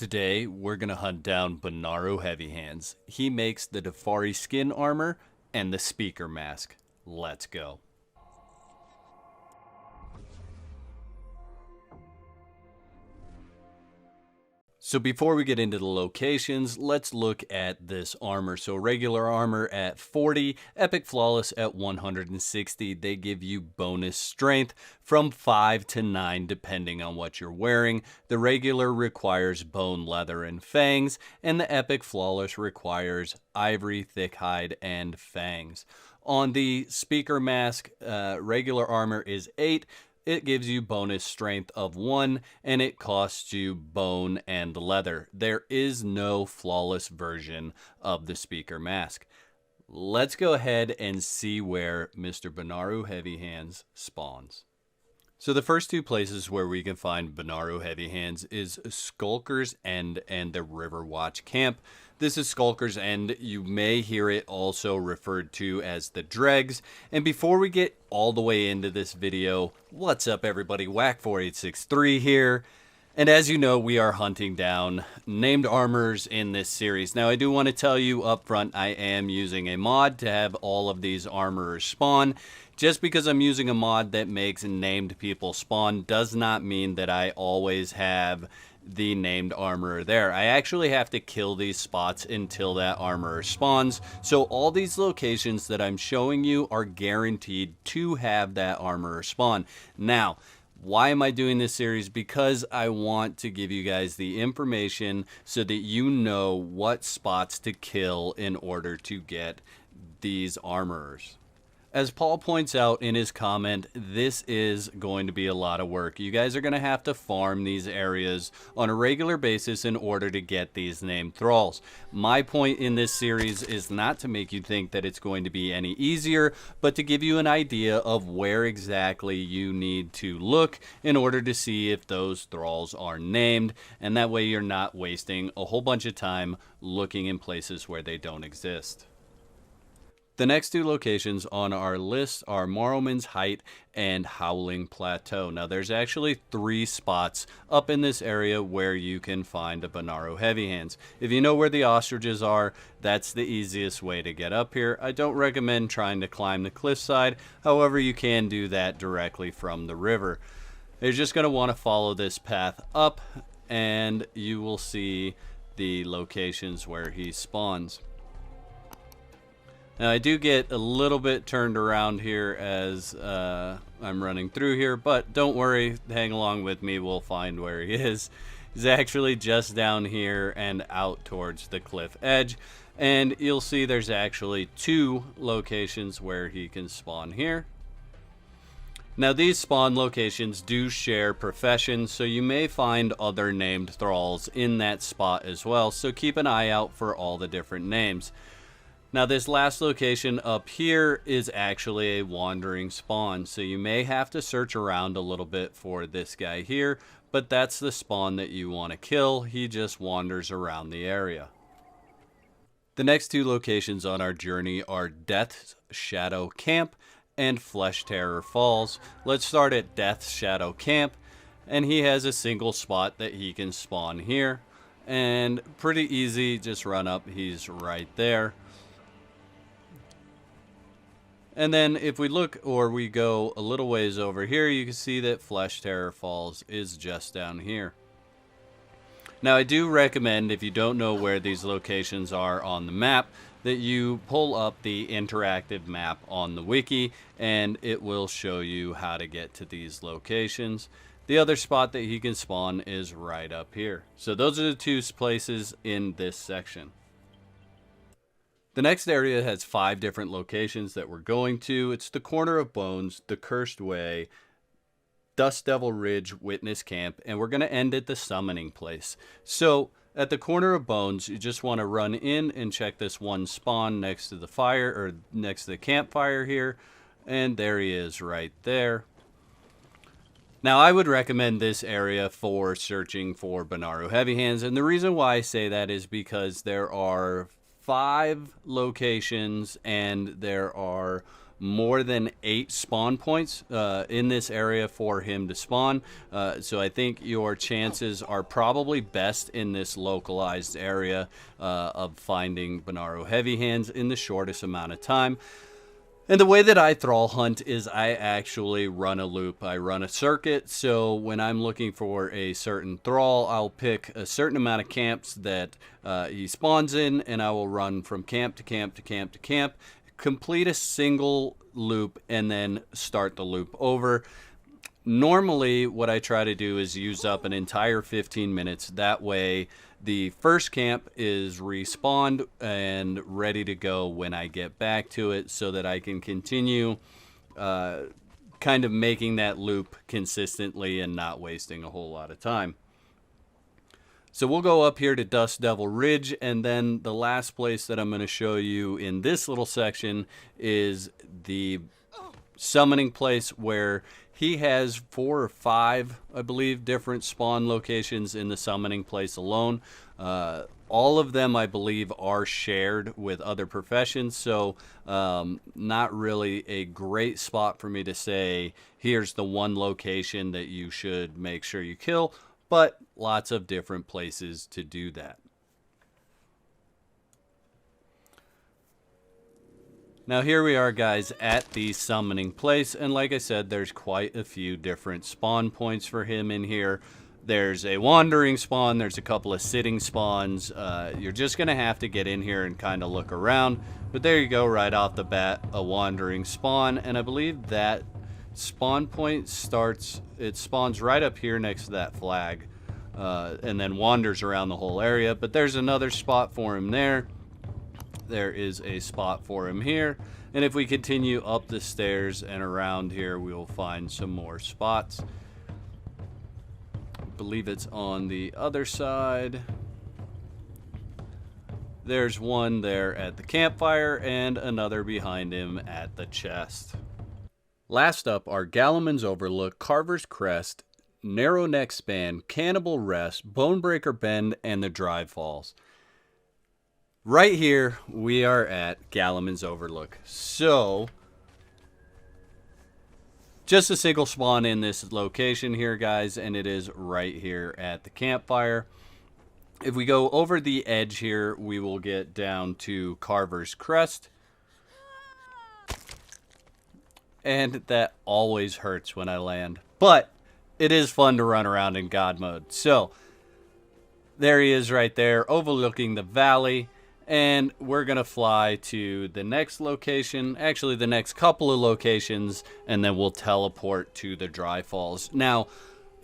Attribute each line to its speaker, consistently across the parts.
Speaker 1: Today, we're going to hunt down B'naru Heavyhands. He makes the Dafari skin armor and the speaker mask. Let's go. So before we get into the locations, let's look at this armor. So regular armor at 40, epic flawless at 160. They give you bonus strength from 5 to 9 depending on what you're wearing. The regular requires bone, leather, and fangs, and the epic flawless requires ivory, thick hide, and fangs. On the speaker mask, regular armor is 8. It gives you bonus strength of 1, and it costs you bone and leather. There is no flawless version of the speaker mask. Let's go ahead and see where Mr. B'naru Heavyhands spawns. So the first two places where we can find B'naru Heavyhands is Skulkers End and the Riverwatch Camp. This is Skulkers End. You may hear it also referred to as the Dregs. And before we get all the way into this video, what's up everybody? Whack4863 here. And as you know, we are hunting down named armors in this series. Now, I do want to tell you up front, I am using a mod to have all of these armorers spawn. Just because I'm using a mod that makes named people spawn does not mean that I always have the named armorer there. I actually have to kill these spots until that armorer spawns. So all these locations that I'm showing you are guaranteed to have that armorer spawn. Now, why am I doing this series? Because I want to give you guys the information so that you know what spots to kill in order to get these armorers. As Paul points out in his comment, this is going to be a lot of work. You guys are going to have to farm these areas on a regular basis in order to get these named thralls. My point in this series is not to make you think that it's going to be any easier, but to give you an idea of where exactly you need to look in order to see if those thralls are named, and that way you're not wasting a whole bunch of time looking in places where they don't exist. The next two locations on our list are Morrowman's Height and Howling Plateau. Now, there's actually 3 spots up in this area where you can find a B'naru Heavyhands. If you know where the ostriches are, that's the easiest way to get up here. I don't recommend trying to climb the cliffside. However, you can do that directly from the river. You're just going to want to follow this path up, and you will see the locations where he spawns. Now, I do get a little bit turned around here as I'm running through here, but don't worry, hang along with me, we'll find where he is. He's actually just down here and out towards the cliff edge, and you'll see there's actually 2 locations where he can spawn here. Now, these spawn locations do share professions, so you may find other named thralls in that spot as well, so keep an eye out for all the different names. Now, this last location up here is actually a wandering spawn, so you may have to search around a little bit for this guy here, but that's the spawn that you want to kill. He just wanders around the area. The next 2 locations on our journey are Death's Shadow Camp and Flesh Terror Falls. Let's start at Death's Shadow Camp, and he has a single spot that he can spawn here, and pretty easy, just run up, he's right there. And then if we look or we go a little ways over here, you can see that Flesh Terror Falls is just down here. Now, I do recommend, if you don't know where these locations are on the map, that you pull up the interactive map on the wiki, and it will show you how to get to these locations. The other spot that he can spawn is right up here. So those are the 2 places in this section. The next area has 5 different locations that we're going to. It's the Corner of Bones, the Cursed Way, Dust Devil Ridge Witness Camp, and we're going to end at the Summoning Place. So at the Corner of Bones, you just want to run in and check this one spawn next to the fire, or next to the campfire here, and there he is right there. Now, I would recommend this area for searching for B'naru Heavyhands, and the reason why I say that is because there are 5 locations and there are more than 8 spawn points in this area for him to spawn. So I think your chances are probably best in this localized area of finding B'naru Heavyhands in the shortest amount of time. And the way that I thrall hunt is I actually run a loop. I run a circuit. So when I'm looking for a certain thrall, I'll pick a certain amount of camps that he spawns in, and I will run from camp to camp to camp to camp, complete a single loop, and then start the loop over. Normally, what I try to do is use up an entire 15 minutes. That way, the first camp is respawned and ready to go when I get back to it, so that I can continue kind of making that loop consistently and not wasting a whole lot of time. So we'll go up here to Dust Devil Ridge, and then the last place that I'm going to show you in this little section is the summoning place, where he has 4 or 5, I believe, different spawn locations in the summoning place alone. All of them, I believe, are shared with other professions, so not really a great spot for me to say, here's the one location that you should make sure you kill, but lots of different places to do that. Now here we are, guys, at the summoning place, and like I said, there's quite a few different spawn points for him in here. There's a wandering spawn, there's a couple of sitting spawns. You're just going to have to get in here and kind of look around, but there you go, right off the bat, a wandering spawn, and I believe that spawn point spawns right up here next to that flag, and then wanders around the whole area. But there's another spot for him there. There is a spot for him here, and if we continue up the stairs and around here, we will find some more spots. I believe it's on the other side. There's one there at the campfire and another behind him at the chest. Last up are Galamens Overlook, Carver's Crest, Narrow Neck Span, Cannibal Rest, Bonebreaker Bend, and the Dry Falls. Right here, we are at Galamens Overlook. So, just a single spawn in this location here, guys, and it is right here at the campfire. If we go over the edge here, we will get down to Carver's Crest. And that always hurts when I land. But it is fun to run around in God mode. So, there he is right there, overlooking the valley. And we're going to fly to the next location, actually the next couple of locations, and then we'll teleport to the Dry Falls. Now,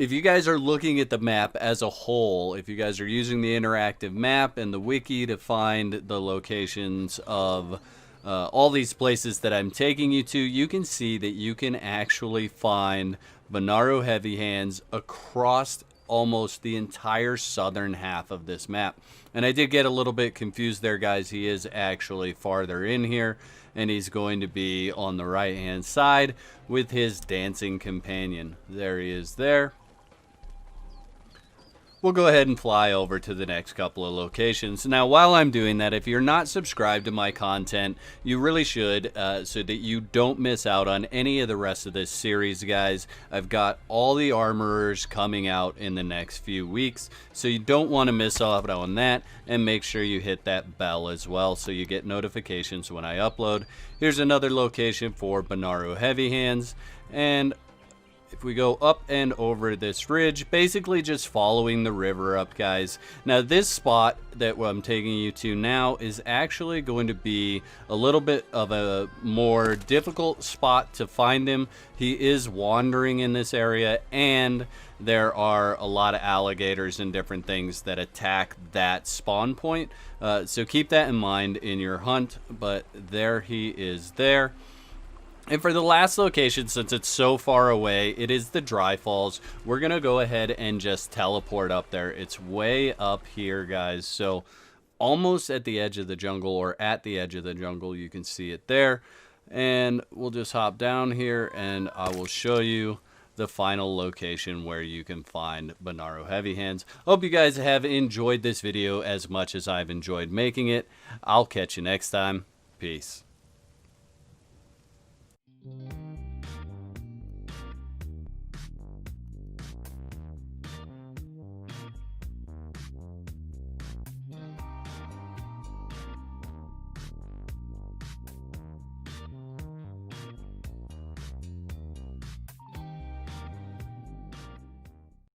Speaker 1: if you guys are looking at the map as a whole, if you guys are using the interactive map and the wiki to find the locations of all these places that I'm taking you to, you can see that you can actually find B'naru Heavyhands across almost the entire southern half of this map. And I did get a little bit confused there, guys. He is actually farther in here, and he's going to be on the right hand side with his dancing companion. There he is there. We'll go ahead and fly over to the next couple of locations. Now, while I'm doing that, if you're not subscribed to my content, you really should, so that you don't miss out on any of the rest of this series, guys. I've got all the armorers coming out in the next few weeks, so you don't want to miss out on that, and make sure you hit that bell as well so you get notifications when I upload. Here's another location for B'naru Heavyhands, and if we go up and over this ridge, basically just following the river up, guys. Now, this spot that I'm taking you to now is actually going to be a little bit of a more difficult spot to find him. He is wandering in this area, and there are a lot of alligators and different things that attack that spawn point. So keep that in mind in your hunt, but there he is there. And for the last location, since it's so far away, it is the Dry Falls. We're going to go ahead and just teleport up there. It's way up here, guys. So almost at the edge of the jungle, or at the edge of the jungle. You can see it there. And we'll just hop down here, and I will show you the final location where you can find B'naru Heavyhands. Hope you guys have enjoyed this video as much as I've enjoyed making it. I'll catch you next time. Peace.